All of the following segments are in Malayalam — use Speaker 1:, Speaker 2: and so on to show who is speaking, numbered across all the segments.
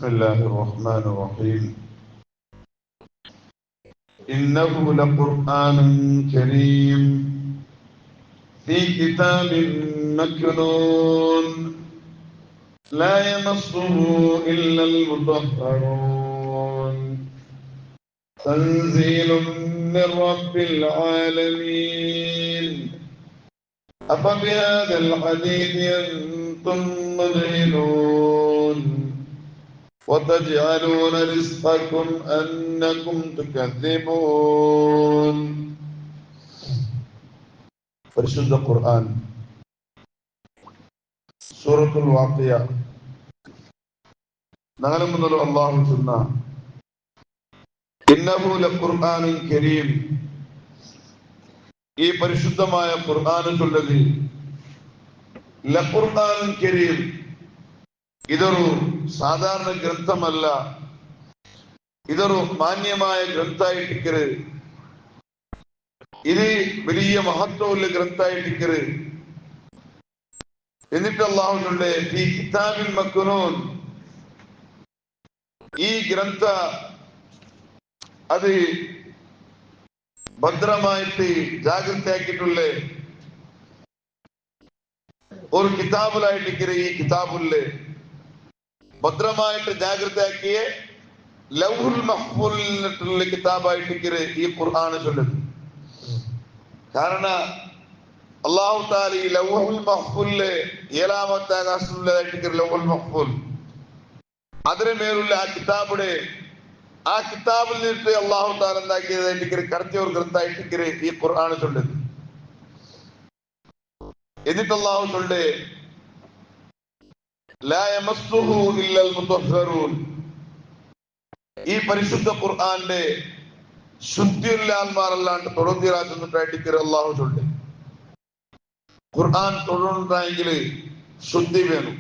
Speaker 1: بسم الله الرحمن الرحيم إنه لقرآن كريم في كتاب مكنون لا يمسه إلا المطهرون تنزيل من رب العالمين أفبهذا الحديث أنتم مدهنون وتجعلون رزقكم أنكم تكذبون. പരിശുദ്ധ ഖുർആൻ സൂറത്തുൽ വാഖിയ 4 മുതൽ അല്ലാഹു ചൊന്ന ഇന്നഹു ലഖുർആനുൻ കരീം, ഈ പരിശുദ്ധമായ ഖുർആൻ ചൊല്ലത് ലഖുർആനുൻ കരീം, ഇതൊരു സാധാരണ ഗ്രന്ഥമല്ല, ഇതൊരു മാന്യമായ ഗ്രന്ഥായിട്ടിക്കര്, ഇത് വലിയ മഹത്വമുള്ള ഗ്രന്ഥായിട്ടിക്കര്. എന്നിട്ട് അല്ലാഹുവിന്റെ ഈ കിതാബിൽ മക്നൂൻ, ഈ ഗ്രന്ഥ അത് ഭദ്രമായിട്ട് ജാഗ്രതയാക്കിയിട്ടുള്ള ഒരു കിതാബിലായിട്ടിക്കര്. ഈ കിതാബുല്ലേ ഭദ്രമായിട്ട് ജാഗ്രതയാക്കിയ ലൗഹുൽ മഹ്ഫൂലിലുള്ള കിതാബായിട്ടിക്കര് ഈ ഖുർആൻ ചൊല്ലുന്നത്. കാരണം അല്ലാഹു തആല ഈ ലൗഹുൽ മഹ്ഫൂലിലെ 7ാമത്തെ ആകാശത്തിലുള്ളതായിട്ടിക്കര് ലൗഹുൽ മഹ്ഫൂൽ, അതിന് മേലുള്ള ആ കിതാബിൽ നിന്നിട്ട് അല്ലാഹു തആല എന്താക്കിയതായിട്ടിക്കര് കടത്തിയ ഒരു ഗ്രന്ഥായിട്ടിക്കര് ഈ ഖുർആൻ ചൊല്ലുന്നത്. എന്നിട്ട് അല്ലാഹു ചൊല്ലുന്നത് ലാ യമസ്സുഹു ഇല്ലൽ മുതഹ്ഹറൂൻ, ഈ പരിശുദ്ധ ഖുർആന്റെ ശുദ്ധിയുള്ള ആത്മാരല്ലാണ്ട് തൊടുന്നീരാക്കുന്നുണ്ടായിട്ട് അല്ലാഹു ചൊല്ലുന്നത്. ഖുർആൻ തൊടുന്നുണ്ടായെങ്കിൽ ശുദ്ധി വേണം,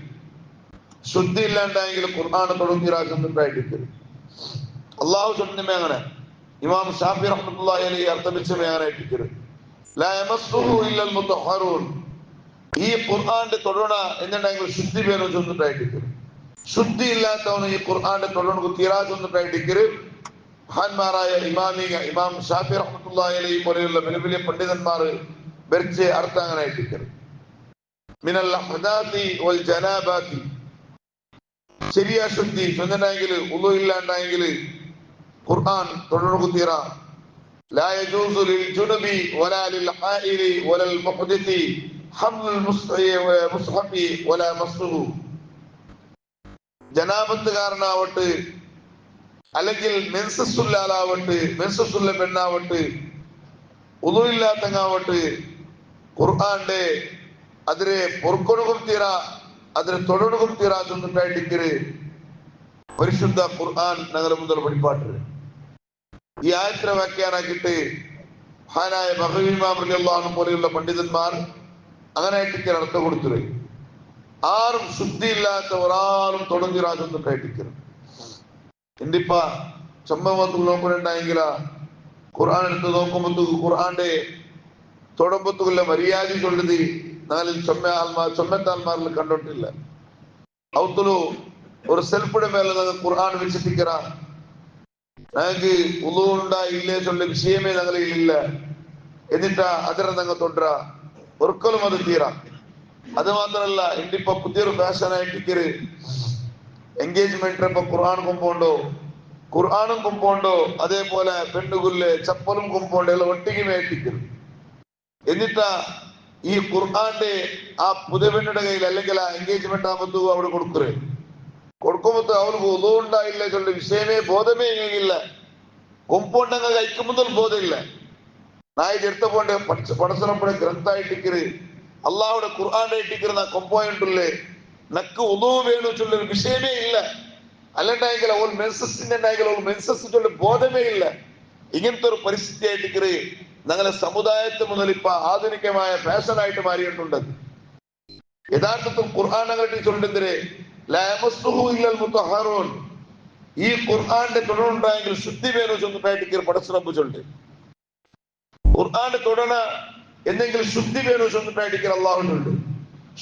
Speaker 1: ശുദ്ധി ഇല്ലാണ്ടായെങ്കിൽ ഖുർആൻ തൊടുന്നീരാക്കുന്നുണ്ടായിട്ട് അല്ലാഹു ചൊല്ലുന്നേ അങ്ങനെ. ഇമാം ഷാഫി റഹ്മത്തുള്ളാഹി അലൈഹി അർത്ഥിച്ചമേ അങ്ങനെ ഇട്ടിക്കരുത്. ലാ യമസ്സുഹു ഇല്ലൽ മുതഹ്ഹറൂൻ, ഈ ഖുർആന്റെ തൊടണ എന്നുണ്ടെങ്കിൽ ശുദ്ധി വേണം ചൊന്നിട്ടായിട്ടിക്കര്. ശുദ്ധി ഇല്ലാത്തവന് ഈ ഖുർആന്റെ തൊടണ തീരാ ചൊന്നിട്ടായിട്ടിക്കര്. മഹാന്മാരായ ഇമാം ഷാഫി റഹ്മത്തുള്ളാഹി അലൈഹി പോലെയുള്ള വലിയ വലിയ പണ്ഡിതന്മാർ വരച്ച അർത്ഥം അങ്ങനെ ആയിട്ടിക്കര്. മിനൽ അഹ്ദാത്തി വൽ ജനാബാത്തി, ശരിയാ ശുദ്ധി ചൊന്നിട്ടായെങ്കിൽ ഉളു ഇല്ലാണ്ടായെങ്കിൽ ഖുർആൻ തൊടണ തീര. ലാ യജൂസു ലിൽ ജുനുബി വലാ ലിൽ ഹായിലി വലൽ മുഹ്ദിത്തി ജനാപത്തുകാരനാവട്ടെ അല്ലെങ്കിൽ മെൻസസ്സുള്ള പെണ്ണാവട്ടെ ഉളുവില്ലാത്തങ്ങാവട്ടെ ഖുർആന്റെ അതിരെ പൊറുക്കൊടുക്കും തീര, അതിരെ തൊടൊടുക്കും തീരാ ചൊന്നിട്ടായിട്ടിക്കര് പരിശുദ്ധ ഖുർആൻ നഗരം മുതൽ പഠിപ്പാട്ട്. ഈ ആയത്തിനെ വ്യാഖ്യാനാക്കിയിട്ട് മഹാനായ ബഗവി ഇമാം റളിയല്ലാഹു അൻഹു പോലെയുള്ള പണ്ഡിതന്മാർ അങ്ങനെ ആയിട്ടിക്കര് അർത്ഥം കൊടുത്തത്. ആരും ശുദ്ധിയില്ലാത്ത ഒരാളും തൊടങ്ങിറാജൊന്നിട്ടായിട്ടിക്കര്. എന്തിപ്പ സംഭവത്തിൽ നോക്കുന്നുണ്ടായെങ്കില ഖുർആൻ എടുത്ത് നോക്കുമ്പോ ഖുർആന്റെ തൊടമ്പത്തുള്ള മര്യാദ ചൊല്ലുത് നാലിൽ ചൊമ്മത്താൽമാരിൽ കണ്ടിട്ടില്ല. അവത്തുലു ഒരു സെൽഫിയുടെ മേലെ ഖുർആൻ വെച്ചിട്ടിക്കറ, ഞങ്ങൾക്ക് ഉളു ഉണ്ടായില്ലേ ചൊല്ല വിഷയമേ ഞങ്ങളില്ല. എന്നിട്ടാ അതിനെ ഞങ്ങൾ തൊണ്ടറ ഒരിക്കലും അത് തീരാ. അത് മാത്രല്ല, ഇന്നിപ്പോ പുതിയൊരു ഫാഷനായിട്ടിക്കര് എൻഗേജ്മെന്റിനിപ്പോ ഖുർആനും കുമ്പോണ്ടോ അതേപോലെ പെണ്ണുകുല്ല് ചപ്പലും കുമ്പോണ്ടോ എല്ലാം ഒട്ടിക്കുമേട്ടിക്കര്. എന്നിട്ടാ ഈ ഖുർആന്റെ ആ പുതിയ പെണ്ണിന്റെ കയ്യിൽ അല്ലെങ്കിൽ ആ എൻഗേജ്മെന്റ് ആകുമ്പോ അവിടെ കൊടുക്കുമ്പോ അവർക്ക് ഉളു ഉണ്ടായില്ല ചൊല്ല വിഷയമേ ബോധമേ ഇല്ല. കൊമ്പോണ്ടങ്ങ കഴിക്കുമ്പോൾ ബോധമില്ല. നായി എടുത്ത പോണ്ട് പടച്ചനപ്പടെ ഗ്രന്ഥായിട്ടിക്കര് അള്ളാഹുടെ ഖുർആന്റെ ഇട്ടിക്കര് നാ കൊമ്പോയിട്ടുള്ളേ നക്ക് ഉളു വേണു ചൊല്ലൊരു വിഷയമേ ഇല്ല. അല്ലണ്ടായെങ്കിൽ അവൾ മെൻസസ് ചൊല്ല ബോധമേ ഇല്ല. ഇങ്ങനത്തെ ഒരു പരിസ്ഥിതി ആയിട്ടിക്കര് ഞങ്ങളെ സമുദായത്തെ മുതൽ ഇപ്പൊ ആധുനികമായ ഫാഷനായിട്ട് മാറിയിട്ടുണ്ട്. യഥാർത്ഥത്തിൽ ഖുർആൻ ഞങ്ങളുടെ ചൊല്ലുന്നതിരെ ലാ യമസ്സുഹു ഇല്ലൽ മുതഹ്ഹറൂൻ, ഈ ഖുർആന്റെ തൊടുണ്ടായെങ്കിൽ ശുദ്ധി വേണു ചൊന്നിട്ടായിട്ടിക്കര് പടച്ചറബ് ചൊല്ല്. ഖുർആന്റെ തൊടണ എന്തെങ്കിലും ശുദ്ധി വേണു ചൊന്നിട്ടായിട്ടിക്കര് അള്ളാഹുണ്ട്.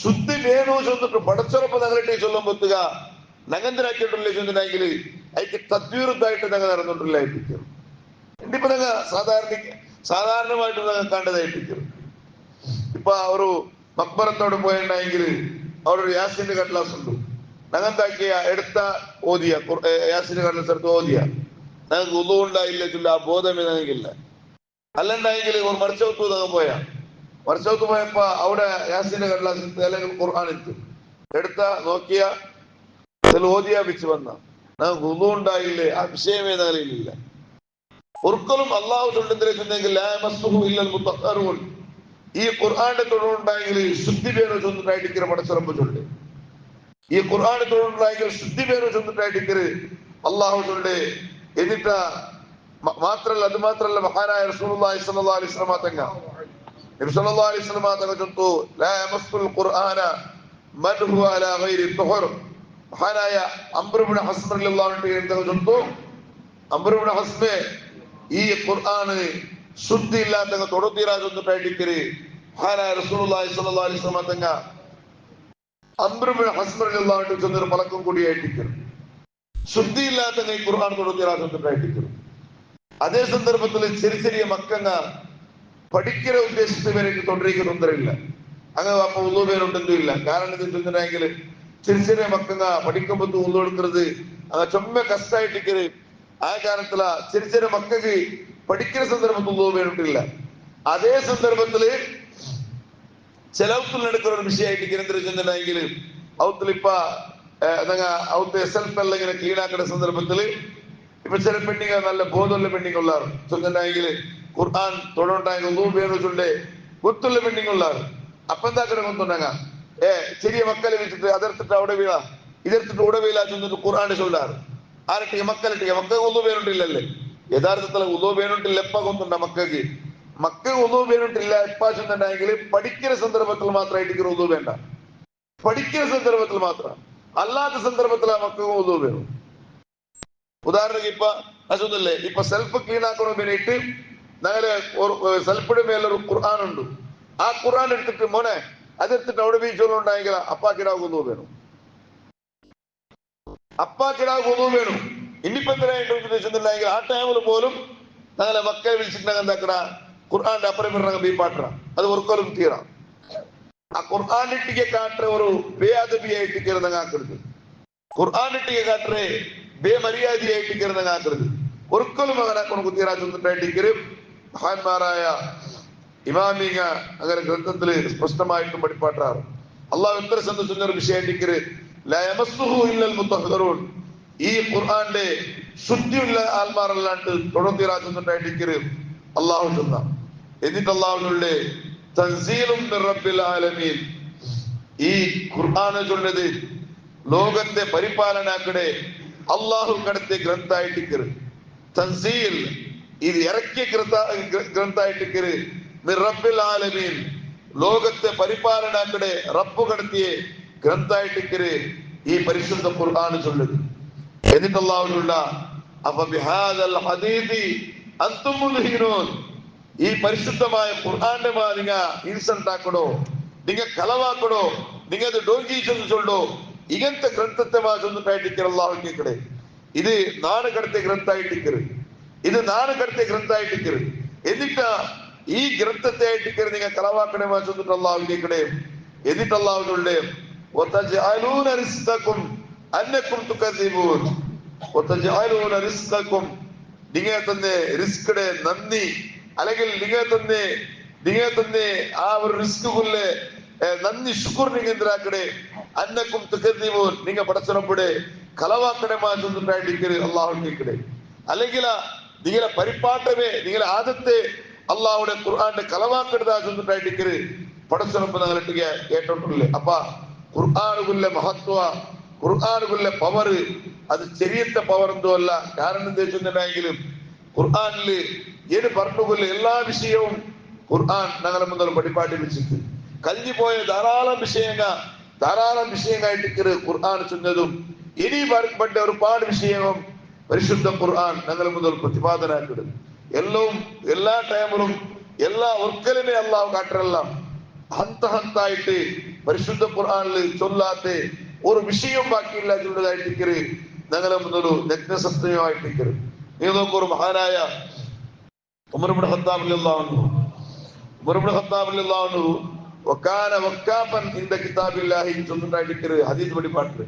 Speaker 1: ശുദ്ധി വേണു ചൊന്നിട്ട് പടച്ചറപ്പ് ഞങ്ങളുടെ ചൊല്ലുമ്പോത്തുക നഗന്തരാക്കിയിട്ടുള്ള ചെന്നിട്ടുണ്ടെങ്കിൽ അതിക്ക് തദ്വീറുദ്ധായിട്ട് ഞങ്ങൾ നടന്നിട്ടില്ല ഏൽപ്പിക്കും. ഇന്നിപ്പോ ഞങ്ങൾ സാധാരണമായിട്ട് ഞങ്ങൾ കണ്ടതായിപ്പിക്കും. ഇപ്പൊ ഒരു മക്ബറത്തോട് പോയിട്ടുണ്ടെങ്കിൽ അവിടെ ഒരു യാസിന്റെ കടലാസ് ഉണ്ട്. ഞങ്ങൾക്കാക്കിയ എടുത്ത ഓതിയ യാസിന്റെ കടലാസ് എടുത്ത് ഓതിയ ഞങ്ങൾക്ക് ഉദവുണ്ടായില്ല ആ ബോധമേ ഞങ്ങൾക്കില്ല. അല്ലണ്ടായെങ്കിൽ ഒരു മറിച്ചവത്ത് ഞങ്ങൾ മറിച്ചവത്ത് പോയപ്പോ അവിടെ യാസിന്റെ കടലാസ് അല്ലെങ്കിൽ ഖുർആൻ എടുത്ത നോക്കിയ ഓതിയ വെച്ച് വന്ന ഞങ്ങൾക്ക് ഉദവുണ്ടായില്ലേ ആ വിഷയമേ ഞങ്ങളില്ല. ഒരിക്കലും അള്ളാഹു ചൊല്ലുന്നെങ്കിൽ ഈ ഖുർആന്റെ തൊഴിലുണ്ടായെങ്കിൽ ശുദ്ധി പേര് ചൊന്നിട്ടായിട്ടിക്കര് പടച്ചുറപ്പ് ചൊല്ല്. ഈ ഖുർആന്റെ തൊഴിലുണ്ടായെങ്കിൽ ശുദ്ധി പേര് ചൊന്നിട്ടായിട്ടിക്കര് അള്ളാഹു ചൊല്ല്. എന്നിട്ട് അത് മാത്രല്ല മഹാനായ റസൂലുള്ളാഹി സ്വല്ലല്ലാഹു അലൈഹി വസല്ലം തങ്ങൾ നബി സല്ലല്ലാഹു അലൈഹി വസല്ലം തങ്ങൾ ചൊല്ലുന്നു ലാ യമസ്സുൽ ഖുർആന മൻ ഹുവ അലാ ഗൈരി തുഹർ. മഹാനായ അംർ ഇബ്നു ഹസ്ം റളിയല്ലാഹു അൻഹു ചൊല്ലുന്നു, അംർ ഇബ്നു ഹസ്മേ ഈ ഖുർആന് ശുദ്ധി ഇല്ലാത്ത തൊടുത്തീരാ ചൊന്നിട്ടായിട്ടിക്കര് മഹാനായ റസൂലുള്ളാഹി സ്വല്ലല്ലാഹു അലൈഹി വസല്ലം തങ്ങൾ അംർ ഇബ്നു ഹസ്ം റളിയല്ലാഹു അൻഹു ചൊന്നൊരു പലക്കും കൂടിയായിട്ടിക്കര് ശുദ്ധി ഇല്ലാത്ത ഈ ഖുർആൻ തൊടുത്തീരാ ചൊന്നിട്ടായിട്ടിക്കര്. അതേ സന്ദർഭത്തിൽ ചെറിയ മക്കങ്ങ പഠിக்கிற ഉദ്ദേശിച്ച് വരെയൊക്കെ തൊണ്ടിരിക്കുന്ന തൊന്തരില്ല. അങ്ങനെ അപ്പൊ ഉള്ളു പേരുണ്ടെന്നും ഇല്ല. കാരണം എന്തെങ്കിൽ ചെറിയ മക്കങ്ങ പഠിക്കുമ്പോ ഉള്ളു എടുക്കുന്നത് അങ്ങ ചൊമ്മ കഷ്ടായിട്ടിക്കര്. ആ കാരണത്തില ചെറിയ മക്കൾക്ക് പഠിക്കുന്ന സന്ദർഭത്തിൽ ഉള്ളു പേരുണ്ടില്ല. അതേ സന്ദർഭത്തില് ചിലവത്തിൽ എടുക്കുന്ന ഒരു വിഷയമായിട്ട് എന്തെങ്കിൽ അവത്തിലിപ്പ അവത്തെ സെൽഫ് എല്ലാം ഇങ്ങനെ ക്ലീൻ ആക്കുന്ന സന്ദർഭത്തില് ഇപ്പൊ ചില പെണ്ണിങ്ങ നല്ല ബോധമുള്ള പെണ്ണിങ് ഉള്ളാറ് ചൊന്നെങ്കിൽ ഖുർആൻ തൊടുണ്ടായെങ്കിൽ ഉപയോഗിച്ചുണ്ട് കുത്തുള്ള പെണ്ണിങ് ഉള്ളാറ്. അപ്പൊ എന്താക്കണ കൊണ്ടുണ്ടാങ്ങ ചെറിയ മക്കളെ വെച്ചിട്ട് അതെടുത്തിട്ട് അവിടെ വീഴ ഇതെടുത്തിട്ട് ഇവിടെ വീഴ ചെന്നിട്ട് ഖുർആൻ ചൊല്ലാറ്. ആരട്ടിയ മക്കളിട്ടിയ മക്കൾക്ക് ഒന്നും പേരുണ്ടില്ലല്ലേ. യഥാർത്ഥത്തില് ഉദോ പേരുണ്ടില്ല. എപ്പ കൊണ്ടുണ്ട മക്കൾക്ക് ഉദോ പേരുണ്ടില്ല. എപ്പ ചെന്നുണ്ടെങ്കിൽ പഠിക്കുന്ന സന്ദർഭത്തിൽ മാത്രമായിട്ട് ഉദോ വേണ്ട. പഠിക്കുന്ന സന്ദർഭത്തിൽ മാത്രം, അല്ലാത്ത സന്ദർഭത്തിൽ ആ മക്കൾക്ക് ഉദോ വേണം. ഉദാഹരണക്ക് ഇപ്പൊ അതൊന്നല്ലേ ഇപ്പൊ സെൽഫ് ക്ലീൻ ആക്കണ വേണ്ടിയിട്ട് ഞങ്ങള് സെൽഫിന്റെ മേലൊരു ഖുർആൻ ഉണ്ട്. ആ ഖുർആൻ എടുത്തിട്ട് മോനെ അതെടുത്തിട്ട് അവിടെ വീഴ്ചകളുണ്ടായെങ്കിൽ അപ്പാക്കിടാവ് കൊന്നു വേണം. അപ്പാക്കിടാവ് കൊന്നു വേണം. ഇനിയിപ്പോ എന്തിനായിട്ട് ഉദ്ദേശിച്ചിട്ടുണ്ടെങ്കിൽ ആ ടൈമിൽ പോലും ഞങ്ങളെ മക്കളെ വിളിച്ചിട്ടുണ്ടെങ്കിൽ എന്താക്കണ ഖുർആന്റെ അപ്പുറം പിറങ്ങ ബീപ്പാട്ട അത് ഒർക്കൊലും തീരാം. ആ ഖുർആനിട്ടിക്ക് കാട്ടുற ഒരു ബേഅദബിയായിട്ട് കിടന്നങ്ങാക്കരുത്. ഖുർആനിട്ടിക്ക് കാട്ടുറേ ബേമര്യാദയായിട്ട് കിടന്നങ്ങാക്കരുത്. ഒരിക്കലും അങ്ങനെ കുത്തിരാ ചൊന്നിട്ടായിട്ടിക്കര്. മഹാന്മാരായ ഇമാമിങ്ങ അങ്ങനെ ഗ്രന്ഥത്തില് സ്പഷ്ടമായിട്ടും പഠിപ്പാട്ടാറ്. അള്ളാഹു എത്ര സന്തോഷ വിഷയത്തിക്കര് ലാ യമസ്സുഹു ഇല്ലൽ മുത്തഹ്ഹറൂൻ. ഈ ഖുർആന്റെ ശുദ്ധിയുള്ള ആത്മാരല്ലാണ്ട് തൊടുത്തീരാ ചൊന്നിട്ടായിട്ടിക്കര് അള്ളാഹു ചൊന്ന. എന്നിട്ട് അള്ളാഹുവിന്റെ തൻസീലും മിർ റബ്ബിൽ ആലമീൻ. ഈ ഖുർആനെ ചൊല്ലത് ലോകത്തെ പരിപാലനാക്കടെ അള്ളാഹു കടത്തെ ഗ്രന്ഥായിട്ടിക്കര്. തൻസീൽ ഇത് ഇറക്കിയ ഗ്രന്ഥായിട്ടിക്കര് മിർ റബ്ബിൽ ആലമീൻ. ലോകത്തെ പരിപാലനാക്കടെ റബ്ബ് കടത്തിയ ഗ്രന്ഥായിട്ടിക്കര് ഈ പരിശുദ്ധ ഖുർആൻ ചൊല്ലത്. എന്നിട്ട് അള്ളാഹുള്ള അഫ ബിഹാദൽ ഹദീസി അൻതും മുദ്ഹിനൂൻ. ഈ പരിശുദ്ധമായ ഖുർആന്റെ നിങ്ങ ഇൻസൾട്ട് ആക്കടോ, നിങ്ങ കളവാക്കടോ, നിങ്ങ അത് ഡോങ്കി ചെന്ന് ചൊല്ലോ. ഇങ്ങനത്തെ ഗ്രന്ഥത്തെ ചൊന്നിട്ടായിട്ടിക്കര് അള്ളാഹു കേക്കടെ. ഇത് നാട് കടത്തിയ ഗ്രന്ഥായിട്ടിക്കര്. ഇത് നാട് കടത്തിയ ഗ്രന്ഥായിട്ടിക്കര്. എന്നിട്ട് ഈ ഗ്രന്ഥത്തെ ആയിട്ടിക്കര് നിങ്ങൾ കളവാക്കണേ ചൊന്നിട്ട് അള്ളാഹു കേക്കടെ. എന്നിട്ട് അള്ളാഹുടെ നിങ്ങൾ തന്നെ റിസ്കടെ നന്ദി അല്ലെങ്കിൽ നിങ്ങൾ തന്നെ ആ ഒരു റിസ്ക് കൊല്ലെ നന്ദി ശുക്ർ നിങ്ങൾ എന്തിനാക്കടെ അന്നക്കും തുകദ്ദിമൂൻ. നിങ്ങൾ പടച്ചറപ്പടെ കളവാക്കണേ ചൊന്നിട്ടായിട്ടിക്കര് അള്ളാഹു കേക്കടെ. അല്ലെങ്കിൽ നിങ്ങളെ പരിപ്പാട്ടമേ നിങ്ങളെ ആദത്തെ അള്ളാഹുടെ ഖുർആന്റെ കളവാക്കരുതാ ചൊന്നിട്ടായിട്ടിക്കര് പടച്ചറപ്പ് ഞങ്ങളിട്ട് കേട്ടോട്ടില്ലേ. അപ്പ ഖുർആനുകുല്ല മഹത്വ, ഖുർആനുകുല്ല പവർ അത് ചെറിയത്തെ പവർ എന്തോ അല്ല. കാരണം എന്താ വെച്ചിട്ടുണ്ടെങ്കിലും ഖുർആനില് ഏത് പറഞ്ഞുകൊല്ല എല്ലാ വിഷയവും ഖുർആൻ ഞങ്ങളെ മുതൽ പഠിപ്പാട്ടി വെച്ചിട്ട് കഴിഞ്ഞു പോയ ധാരാളം വിഷയങ്ങളായിട്ട് ഖുർആൻ ചൊന്നതും ഇനി പറയപ്പെട്ട ഒരുപാട് വിഷയവും പരിശുദ്ധ ഖുർആൻ ഞങ്ങളെ മുതൽ പ്രതിപാദനാക്കിടും. എല്ലാ ടൈമിലും എല്ലാ ഒർക്കലിനെ അല്ലാഹു കാട്ടറെല്ലാം ഹന്തായിട്ട് പരിശുദ്ധ ഖുർആനിൽ ചൊല്ലാത്ത ഒരു വിഷയം ബാക്കിയില്ല ചൂണ്ടതായിട്ടിക്കര് ഞങ്ങളെ മുന്നൊരു നഗ്നസത്യമായിട്ടിക്കര്. നീ നോക്കൂ, ഒരു മഹാനായ ഉമർ ഇബ്നു ഖത്താബ് റളിയല്ലാഹു അൻഹു, ഉമർ ഇബ്നു ഖത്താബ് റളിയല്ലാഹു അൻഹു വകാന വക്കാഫൻ ഇൻദ കിതാബില്ലാഹി ചൊല്ലുണ്ടായിട്ടിക്കര് ഹദീസ് പഠിപ്പാട്ട്.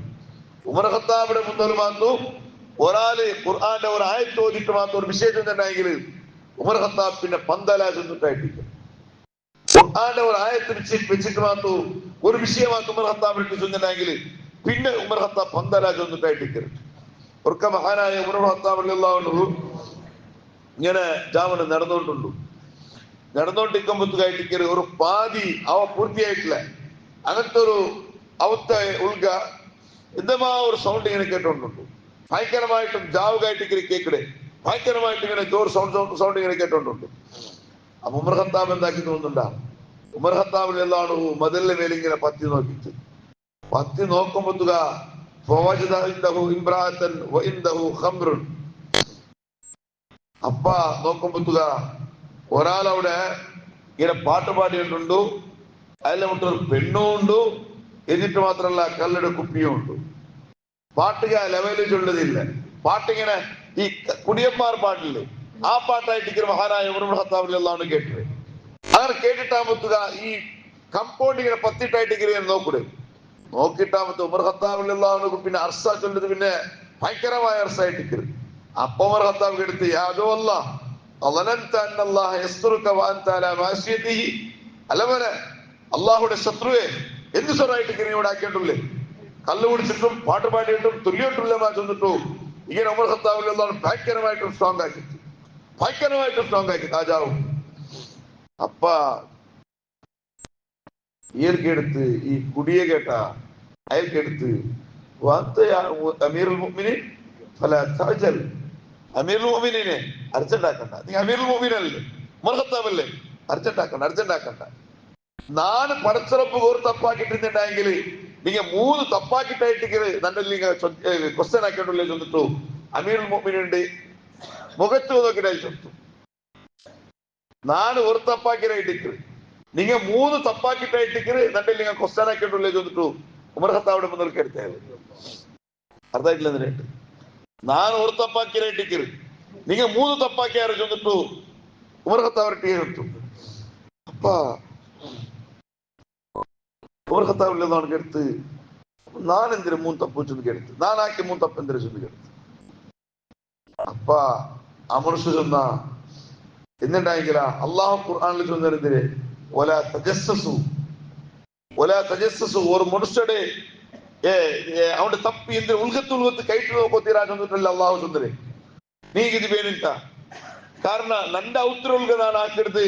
Speaker 1: ഉമർ ഖത്താബിന്റെ മുന്നൊരു മാത്തു ഒരാള് ഖുർആന്റെ ഒരു ആയത്ത് ഓതിട്ട് മാത്രം ഒരു വിശേഷം തന്നെയെങ്കിൽ ഉമർ ഖത്താബ് പിന്നെ പന്തല ചെന്നിട്ടായിട്ടിരിക്കും. ഖുർആന്റെ ഒരു ആയത്ത് വെച്ചിട്ട് മാത്രം ഒരു വിഷയമാക്കി ഉമർ ഖത്താബിന് ചെന്നിട്ടുണ്ടെങ്കിൽ പിന്നെ ഉമർ ഖത്താബ് പന്തല ചെന്നിട്ടായിട്ടിരിക്കും. ഒർക്ക മഹാനായ ഉമർ ഖത്താബ് റളിയല്ലാഹു അൻഹു ഇങ്ങനെ ജാമന് നടന്നുകൊണ്ടിരിക്കുമ്പോഴത്തേക്കായിട്ടിരിക്കരു ഒരു പാതി അവ പൂർത്തിയായിട്ടില്ല. അങ്ങനത്തെ ഒരു അവസ്ഥ ഉൾഗ ഇതമാ ഒരു സൗണ്ട് ഇങ്ങനെ കേട്ടോണ്ടുണ്ട്. ഭയങ്കരമായിട്ടും ജാവുകായിട്ട് ഇങ്ങനെ കേക്കടെ, ഭയങ്കരമായിട്ട് ഇങ്ങനെ ജോർ സൗണ്ട് ഇങ്ങനെ കേട്ടോണ്ടുണ്ട്. അപ്പൊ ഉമർ ഖത്താബ് എന്താക്കി തോന്നുന്നുണ്ടാ, ഉമർ ഖത്താബ് റളിയല്ലാഹു അൻഹു മതിലിന്റെ മേലെ ഇങ്ങനെ പത്തി നോക്കുമ്പോത്തുക അപ്പ നോക്കുമ്പോത്തുക ഒരാളവിടെ ഇങ്ങനെ പാട്ട് പാടിയിട്ടുണ്ടു. അതിലെ ഒരു പെണ്ണും ഉണ്ട്, എന്നിട്ട് മാത്രമല്ല കല്ലട കുപ്പിയും ഉണ്ട്. പാട്ടുക ലെവലിൽ ചൊല്ലതില്ല. പാട്ടിങ്ങനെ ഈ കുടിയന്മാർ പാട്ടില്ലേ, ആ പാട്ടായിട്ട് മഹാനായ ഉമർ ഇബ്നു ഖത്താബ് റളിയല്ലാഹു അൻഹു കേട്ടത്. അങ്ങനെ കേട്ടിട്ടാകുമ്പോത്തുക ഈ കമ്പൗണ്ട് ഇങ്ങനെ പത്തിട്ടായിട്ട് ഇങ്ങനെ നോക്കിയിട്ടാകുമ്പോ ഉമർ ഖത്താബ് റളിയല്ലാഹു അൻഹു പിന്നെ അർസ ചൊല്ലത് പിന്നെ ഭയങ്കരമായ അർസായിട്ട്. അപ്പൊ ഉമർ ഖത്താബ് എടുത്ത് അല്ലവരെ അള്ളാഹുടെ ശത്രുവെ എന്ത് സ്വറായിട്ട് ഇവിടെ ആക്കിയിട്ടുള്ളേ, കല്ല് കുടിച്ചിട്ടും പാട്ട് പാടിയിട്ടും തുല്യോട്ടുള്ള ചെന്നിട്ടു ഇങ്ങനെ ഉമർ ഖത്താബ് റളിയല്ലാഹു അൻഹു ഭയങ്കരമായിട്ടും സ്ട്രോങ് ആക്കി രാജാവും. അപ്പ ഇയർക്കെടുത്ത് ഈ കുടിയെ കേട്ട അയൽക്കെടുത്ത് അമീറുൽ മുഅ്മിനീൻ അമീറുൽ മുഅ്മിനീനെ അർജന്റാക്കണ്ട, നീ അമീറുൽ മുഅ്മിനല്ലേ, ഉമർ ഖത്താബല്ലേ, അർജന്റാക്കണ്ട. നാല് പടച്ചുറപ്പ് കോർ തപ്പാക്കിട്ടിരുന്നുണ്ടെങ്കിൽ നിങ്ങൾ 3 തപ്പാക്കിട്ടായിട്ട് നല്ല ക്വസ്റ്റ്യൻ ആക്കിയിട്ടുള്ളേ ചൊന്നിട്ടു അമീറുൽ മുഅ്മിനീന്റെ മുഖത്ത് നോക്കിയിട്ട് ചൊത്തു. 4 ഒരു തപ്പാക്കിട്ടായിട്ട് നിങ്ങൾ 3 തപ്പാക്കിട്ടായിട്ട് നല്ല ക്വസ്റ്റ്യൻ ആക്കിയിട്ടുള്ളേ ചൊന്നിട്ടു ഉമർ ഖത്താബിന്റെ മുന്നിൽ എടുത്താൽ അർദ്ധായിട്ടില്ല. 4 ഒരു തപ്പാക്കിട്ടായിട്ട് നിങ്ങൾ 3 തപ്പാക്കിയാറ് ചൊന്നിട്ടു ഉമർ ഖത്താബ് ടീ എടുത്തു. അപ്പ ഉമർ ഖത്താബ് റളിയല്ലാഹു എടുത്ത് നാനെന്തിന് 3 തപ്പ് ചൊന്നിക്കെടുത്ത്, നാനാക്കി 3 തപ്പ് എന്തിനു ചൊന്നിക്കെടുത്ത്. അപ്പ ആ മനുഷ്യ ചൊന്ന എന്നിട്ടായിക്കില്ല അള്ളാഹു ഖുർആനിൽ ചൊന്നതിന് ഒല തജസ്സസു ഒരു മനുഷ്യടെ അവന്റെ തപ്പി എന്തിന് ഉൾഗത്ത് കയറ്റി നോക്കോത്തീരാ ചൊന്നിട്ടല്ല അള്ളാഹു ചൊന്നര് നീಗ ಇದು ಬೇನಿಂತ ಕಾರಣ ನಂದ ಔತ್ರೊಳಗ ನಾನು ಹಾಕಿಡ್ದು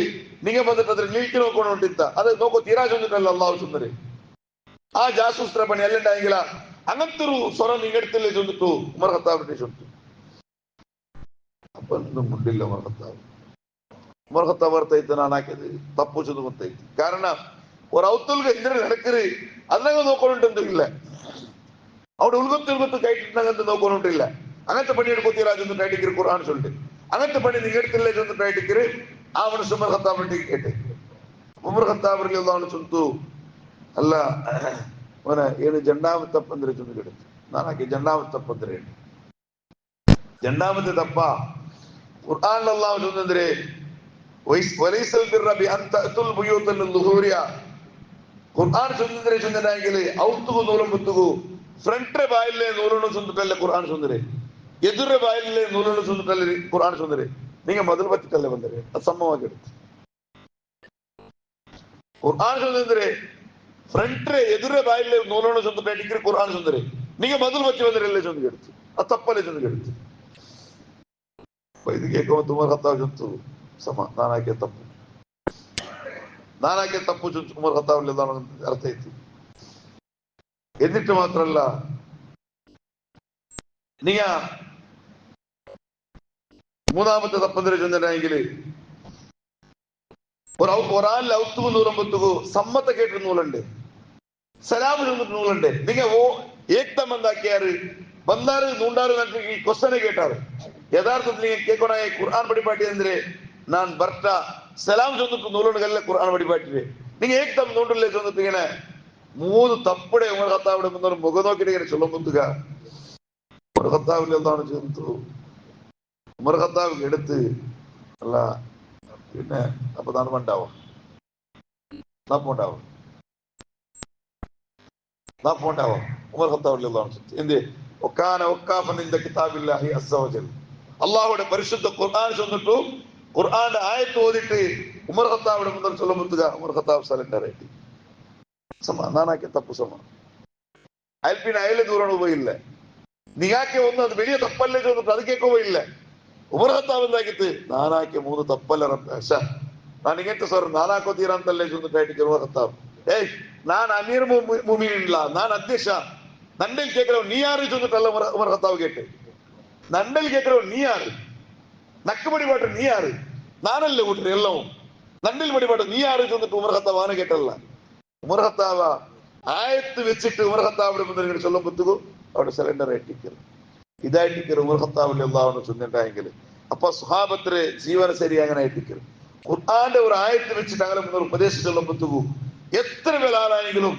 Speaker 1: ನಿಂಗೆ ಬಂದಿಟ್ಟು ಅದ್ರ ನಿಲ್ಕಿ ನೋಡ್ಕೊಂಡು ಹೊಂಟಿತ್ತ ಅದು ನೋಕೋ ತೀರಾ ಚೊಂದಿಟ್ಟಲ್ಲ ಅಲ್ಲಾಹು ಚೊಂದರೆ ಆ ಜಾಸೂಸ್ತ್ರ ಪಣಿ ಎಲ್ಲೆಂಡಾಗಿಲ್ಲ അങ്ങനത്തൊരു സ്വരം നിങ്ങടുത്തില്ലേ ചൊന്നിട്ടു ഉമർ ഖത്താബിന്റെ ചൊന്തു. അപ്പൊ ഒന്നും മുണ്ടില്ല ഉമർ ഖത്താബ് അർത്ഥയിത്ത് നാനാക്കിയത് തപ്പു ചൊന്നു കൊത്തೈತಿ. ಕಾರಣ ഒരു ഔത്തുൽಗ എന്തിനു നടക്കര് അതിനങ്ങ് നോക്കൊണ്ടില്ല, അവിടെ ഉൾഗത്ത് കയറ്റിട്ടങ്ങനത്തെ നോക്കൊണ്ടില്ല. അങ്ങനത്തെ പണി എടുക്കൊത്തിരാ ചൊന്നിട്ട് അടിക്കര് ഖുർആൻ ചൊല്ലിട്ട് അങ്ങനത്തെ പണി നിങ്ങടുത്തില്ലേ ചൊന്നിട്ട് അടിക്കര് ആ മനുഷ്യ ഉമർ ഖത്താബിന്റെ കേട്ടെ. ഉമർ ഖത്താബ് റളിയല്ലാഹു അൻഹു ചൊന്തു ಅಲ್ಲ ಏನು ಜಂಡಾಮത്തെ ತಪ್ಪಂದ್ರೆ ಚೊಂದು ಕೆಡುತ್ತೆ ನಾನಾಕಿ ಜಂಡಾಮത്തെ ತಪ್ಪಂದ್ರೆ ಜಂಡಾಮത്തെ ತಪ್ಪ ഖുർആൻ അല്ലാഹു ചൊന്നಂದ್ರೆ വലൈസൽ ബിർറ ബി അൻ തഅതുൽ ബുയൂത മിൻ ദുഹൂരിയ ഖുർആൻ ചൊന്നಂದ್ರೆ ചൊന്നനായെങ്കിൽ ഔത്തുകു നൂലും മുത്തുകു ഫ്രണ്ട് ബായിലെ നൂലുന്നു ചൊന്നിട്ടല്ലേ ഖുർആൻ ചൊന്നರೆ ಎದುರು ಬಾಯಿಲೆ ನೂಲನ್ನು ಚೊಂದಿಟ್ಟಲ್ಲಿ ഖുർആൻ ಚೊಂದರೆ ನಿಮಗೆ ಮೊದಲು ಬತ್ತಿಟ್ಟಲ್ಲೇ ಬಂದರೆ ಅದು ಸಮ್ಮವಾಗಿರುತ್ತೆ. ഖുർആൻ ಚೊಂದರೆ ಫ್ರಂಟ್ ಎದುರೇ ಬಾಯಿಲೆ ನೂಲನ್ನು ಚೊಂದಿಟ್ಟು ಡಿಗ್ರಿ ഖുർആൻ ಚೊಂದರೆ ನಿಮಗೆ ಮೊದಲು ಬಚ್ಚಿ ಬಂದರೆ ಚೊಂದಿಗೆ എടുത്തു ಅದು ತಪ್ಪಲ್ಲೇ ಚೊಂದಿಗೆ എടുത്തു. ಇದು ಕೇಳ್ಕೊಂಡು ಉಮರ್ ഖത്താബ್ ಚೊಂತು ಸಮ ನಾನಾಕೆ ತಪ್ಪು ಚೊಂತು ಉಮರ್ ഖത്താബ್ ಅರ್ಥ ಐತಿ. എന്നിട്ട് മാത്രല്ല നീ മൂന്നാമത്തെ തപ്പന്തര ചൊന്നനായെങ്കിൽ ഒരാളിൽ ഔത്തുകു നൂറമ്പത്തുകു സമ്മത്തെ കേട്ടൊരു നൂലുണ്ട്, സലാമ് ചൊന്നിട്ട് നൂലുണ്ട്. നിങ്ങൾ ഏക്തം എന്താക്കിയാറ് ಬಂದಾರು ನೂಂಡಾರು ಈ ಕ್ವಶನ್ ಕೇಟಾರು ಯಥಾರ್ಥದಲ್ಲಿ ನೀವು ಕೇಳ್ಕೊಣ ಕುರ್ಆನ್ ಬಡಿಪಾಟಿ ಅಂದ್ರೆ ನಾನು ಬರ್ತಾ ಸಲಾಂ ಚೊಂದಿಟ್ಟು ನೂಲುಗಲ್ಲ ಕುರ್ಆನ್ ಬಡಿಪಾಟಿದೆ ನೀವು ಏಕ್ದಮ್ ನೂಂಡಲ್ಲೇ ಚೊಂದಿಟ್ಟಿಗೆ മൂന്ന് തപ്പടെ ഉമർ ഖത്താബിന്റെ മുന്നിൽ മുഖം നോക്കിയിട്ട് ഇങ്ങനെ ചൊല്ലുമ്പുക ഉമർ ഖത്താബിൽ എന്താണ് ചെന്നു ഉമർ ഖത്താബ് എടുത്ത് അല്ല പിന്നെ അപ്പൊ നന്മണ്ടാവും നപ്പുണ്ടാവും ഉമർ ഖത്താബിൽ എന്ത് ഒക്കാന ഒക്കാഫൻ ഇന്ദ കിതാബില്ലാഹി അസ്സ വജൽ അള്ളാഹുടെ പരിശുദ്ധ ഖുർആൻ ചൊന്നിട്ടു ഖുർആന്റെ ആയത്ത് ഓതിട്ട് ഉമർ ഖത്താബിന്റെ മുന്നിൽ ചൊല്ലുമ്പുക ഉമർ ഖത്താബ് സലണ്ടർ ആയിട്ട് നാനാക്കിയ തപ്പു സമ അയാൾ പിന്നെ അയലെ ദൂരം പോയില്ല നീയാക്കിയ ഒന്ന് അത് വലിയ തപ്പല്ലേ ചോദിച്ചിട്ട് അത് കേൾക്കോ പോയില്ല ഉമർ ഖത്താബ് എന്താക്കിട്ട് നാനാക്കിയ മൂന്ന് തപ്പല്ല ನಾನು ಹಿಂಗಂತ ಸರ್ ನಾನಾಕೋತೀರಾ ಅಂತಲ್ಲೇ ಚೊಂದಿಟ್ಟು ಉಮರ್ ഖത്താബ് ഏയ് ഞാൻ അമീർ മുഅ്മിനീനില്ല ഞാൻ അധ്യക്ഷ നണ്ടിൽ കേൾக்கிறവൻ നീ ആര് ചൊന്നിട്ടല്ല ഉമർ ഖത്താബ് കേട്ട് നണ്ടിൽ കേൾக்கிறവൻ നീ ആര് നക്ക് പടിപാട്ട് നീ ആര് നാനല്ലേ കൂട്ടർ എല്ലവും നണ്ടിൽ പടിപാട്ട് നീ ആര് ചൊന്നിട്ട് ഉമർ ഖത്താബ് അവനെ കേട്ടല്ല ഉമർ ഖത്താബ് ആയത്ത് വെച്ചിട്ട് ഉമർ ഖത്താബിന്റെ മുന്നിൽ ചൊല്ലുമ്പോഴത്തേക്കും അവിടെ സിലിണ്ടർ ആയിട്ടിരിക്കരുത് ഇതായിട്ടിരിക്കരുത് ഉമർ ഖത്താബിൽ എല്ലാവരും ചൊന്നിട്ടായെങ്കിൽ അപ്പൊ സ്വഹാബത്തിലെ ജീവന ശരി അങ്ങനെ ആയിട്ടിരിക്കരുത് ഖുർആന്റെ ഒരു ആയത്ത് വെച്ചിട്ട് അങ്ങനെ മുന്നിൽ ഉപദേശിച്ചു ചൊല്ലുമ്പോഴത്തേക്കും എത്ര വലിയാളായെങ്കിലും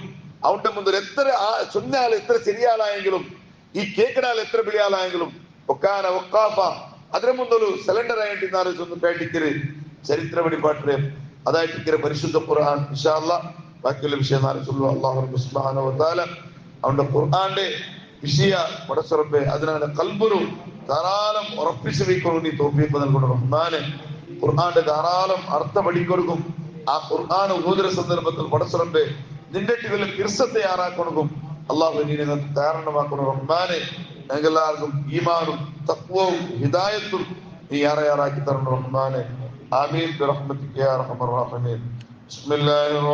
Speaker 1: അവന്റെ മുന്നിൽ എത്ര ചൊന്നാൾ എത്ര ശരിയാളായെങ്കിലും ഈ കേക്കിടാൽ എത്ര വലിയാളായെങ്കിലും ഒക്കാന ഒക്കാഫ അതിന് മുന്നൊരു സിലിണ്ടർ ആയിട്ട് ചൊന്നിട്ടായിട്ടിക്കര് ചരിത്ര വെളിപ്പാട്ടില് അതായിട്ടിക്കര് പരിശുദ്ധ ഖുർആൻ ഇൻഷാ അല്ലാഹ് ബാക്കിയുള്ള വിഷയം അല്ലാഹു സുബ്ഹാനഹു വ തആല അവന്റെ ഖുർആന്റെ വിഷയ പടച്ചുറപ്പെ അതിനെ കൽബുരു ധാരാളം ഉറപ്പിച്ചു വെക്കുന്നു നീ തൗഫീഖ് നൽകണം റഹ്മാനെ ഖുർആന്റെ ധാരാളം അർത്ഥം പഠിക്കൊടുക്കും ആ ഖുർആൻ ഓതുന്ന സന്ദർഭത്തിൽ പടച്ചുറപ്പെ നിന്റെ ടികളിൽ കിർസത്തെ ആറാക്കൊടുക്കും അള്ളാഹു നീ നിങ്ങൾക്ക് കാരണമാക്കണം റഹ്മാനെ ഞങ്ങൾക്കെല്ലാവർക്കും ഈമാനും തഖ്വയും ഹിദായത്തും നീ ആറാക്കി തരണം റഹ്മാനെ ആമീൻ ബിറഹ്മതിക യാ അർഹമർ റഹീമീൻ ബിസ്മില്ലാഹിർ